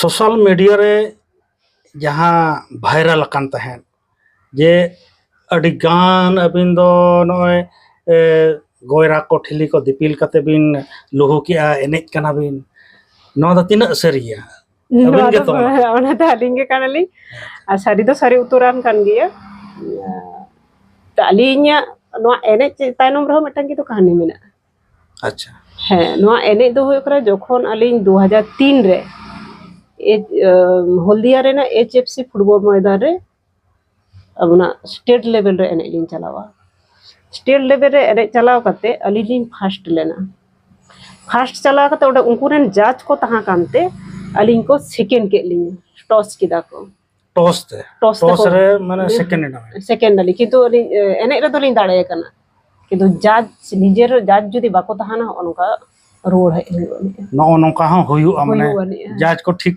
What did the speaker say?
social media रे जहाँ viral अकान तहन जे अडिगान अबिन दो नय गोयरा को ठिली को दिपिल कते बिन लुहु किया एनेज कना बिन नो द तिना सरिया अबिन के तो ओना ता लिंगे कानली आ सारी दो सारी उतुरान कान गिया तालिnya नोआ एनेज तायनम रहो मिटन की तो कहानी मेना अच्छा है नोआ एनेज दो होय करे जखन अलिन 2003 रे हल्दिया रे ना एचएफसी फुटबॉल मैदान रे अपना स्टेट लेवल रे एनेज लिन चलावा स्टेट लेवल रे एनेज चलाव कते अलिन फर्स्ट लेना फर्स्ट चला कते ओडे उनको रेन जज को तहा कानते अलिन को सेकंड के लिन टॉस किदा को टॉस रे माने सेकंड अली किंतु एनेज रे दोलिन दाड़े कना किंतु जज निजेर जज जदी बाको तहाना अनका रोड है नो नोका हो हुयु माने जज को ठीक